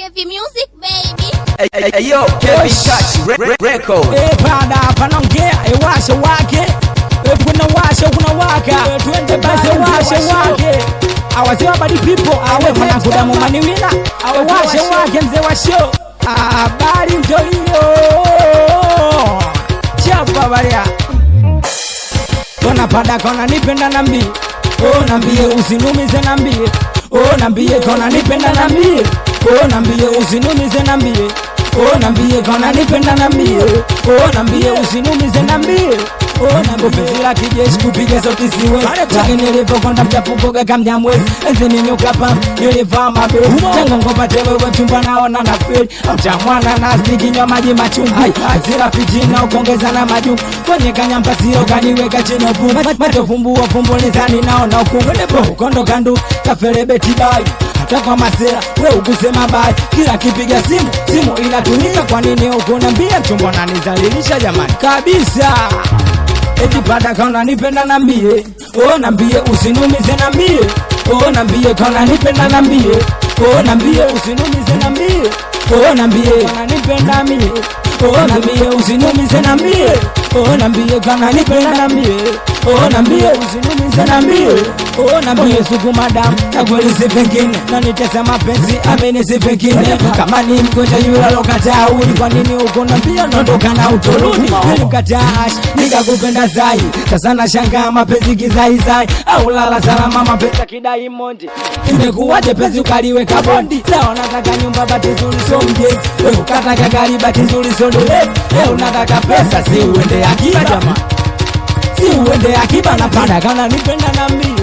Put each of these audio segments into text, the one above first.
Kevin Music baby. Hey yo, Kevin Touch Record. Pada panaongea washa wake. Kuna waka. Twende basi washa wake. Awasewa body people awe mwanangu damu maniwila. Awe washa wake mzee wa show. Habari mtolio. Chapa baria. Kona pada kona nipenda nambi. Nambie usinumize nambie. Nambie kona nipenda nambie. Nambie usinumize nambie. Nambie kona nipenda nambie. Nambie usinumize nambie. Penzi la kijeshi kupiga sauti siwezi. Lakini nilipokonda mchafuko kaka mjamwezi. Enzi ninyoka pam nilivaa mabe. Tango ngopate wewe chumba naona na feli. Mtamwana na kinywa maji machungu. Zira fijina ukongeza na majungu. Kwenye kanyamba sio kaniweka chini upungu. Macho fumbua fumbulizani naona ukungu. Ukondo kandu kaferebe tibai. Hata kwa masera we ukusema bai. Kila kipiga simu inatumika. Kwa nini ukunambia chumba nanizalilisha jamani kabisa. Eti pada kona nipenda nambie. Nambie usinumize nambie. Nambie kona nipenda nambie. Nambie usinumize nambie. Nambie kona nipenda mie. Nambie usinumize nambie. Nambie kona nipenda nambie. Nambie usinumize nambie. Nambie suku madam na kweli si pengine. Na nitesa mapenzi amene si pengine. Kama ni mgonjwa yula lokataa uli. Kwa nini uko nambia nondoka na utoluni. Nilikataa ash nikakupenda zai. Sasa na shanga mapenzi kizai zai. Au lala salama mapenzi kidai mondi. Imekuwaje penzi ukaliweka bondi. Leo nataka nyumba bati nzuri so mjezi. Wewe ukataka gari bati nzuri so ndolezi. Leo nataka pesa si uende akiba jamaa. Si uende akiba na pada kana nipenda nambie.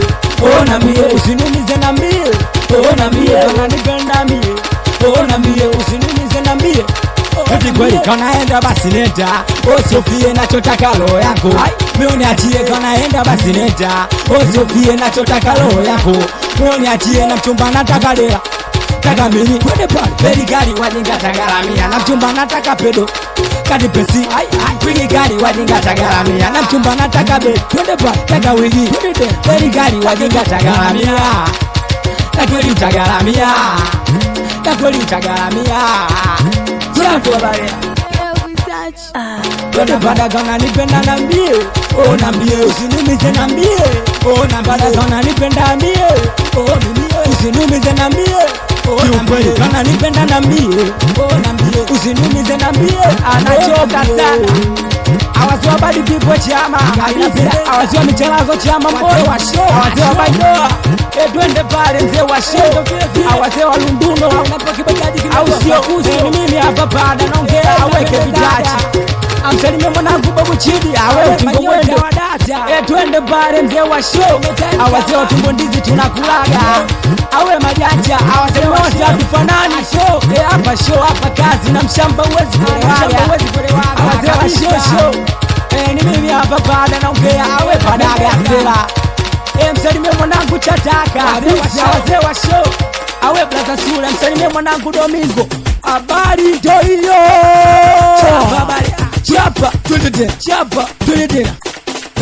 Nambie usinumize nambie. Nambie kana nipenda mie. Nambie usinumize nambie. Eti kweli kanaenda basi nenda. Usifie nachotaka roho yako. Mioni atie kanaenda basi nenda. Usifie nachotaka roho yako. Mioni atie na mchumba nataka lea. Taka mini kwende pale beli gari wajinga tagaramia. Na mchumba nataka pedo kadi pesi kwingi gari wajinga tagaramia. Na mchumba nataka beli kwende pale taka wigi beli gari wajinga tagaramia. Na kweli utagaramia. Na kweli utagaramia. Jato baria Kwende pada kona nipenda nambie. Nambie usinumize nambie. Pada kona nipenda nambie. Usinumize nambie. Kiukweli kona nipenda nambie. Nambie usinumize nambie. Anachoka sana. Awasiwa badi people chama. Awasiwa michelazo chama mboyo wa show. Awasiwa bajoa. Twende pale mzee wa show. Awasiwa lunduno. Au sio uzi ni mimi hapa pada naongea. Aweke vidachi. Amsalimie mwanangu babu chidi. Awe utingo wendo. Twende pale mzee wa show. Awasiwa tumbo ndizi tunakulaga. Awe majaja. Awasiwa wote hatufanani show. Hapa show hapa kazi na mshamba uwezi kulewaga. Awasiwa show. Ni mimi hapa pada naongea. Awe padaga sela. Msalimie mwanangu chataka. Wazee wa show. Awe blaza sura. Msalimie mwanangu Domingo. Habari ndio Chapa tulide.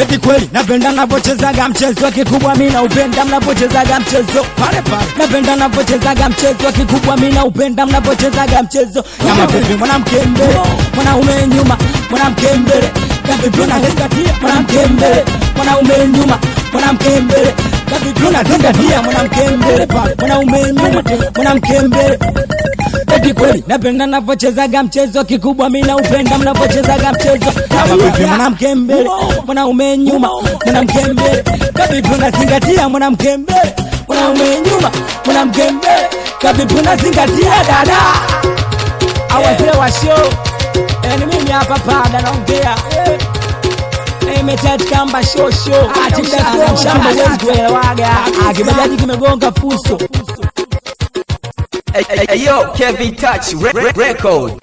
Eti kweli napenda napochezaga mchezo kikubwa mimi naupenda mnapochezaga mchezo pale. Napenda napochezaga mchezo kikubwa mimi naupenda mnapochezaga mchezo. Kama vipi mwanamke mbele, mwanaume nyuma, mwanamke mbele. Kavipi unazingatia mwanamke mbele, mwanaume nyuma, mwanamke mbele. Kavipi unazingatia mwanamke mbele, mwanaume nyuma, mwanamke mbele. Eti kweli napenda napochezaga mchezo kikubwa mimi naupenda mnapochezaga mchezo. Kama vipi mwanamke mbele, mwanaume nyuma, mwanamke mbele. Kavipi unazingatia mwanamke mbele, mwanaume nyuma, mwanamke mbele. Kavipi unazingatia dada. Awazee wa show. Ni mimi hapa pada naongea. Imetati kamba show. Mshamba wezi kuelewaga. Kibajaji kimegonga fuso. Hey yo, Kevin Touch Record.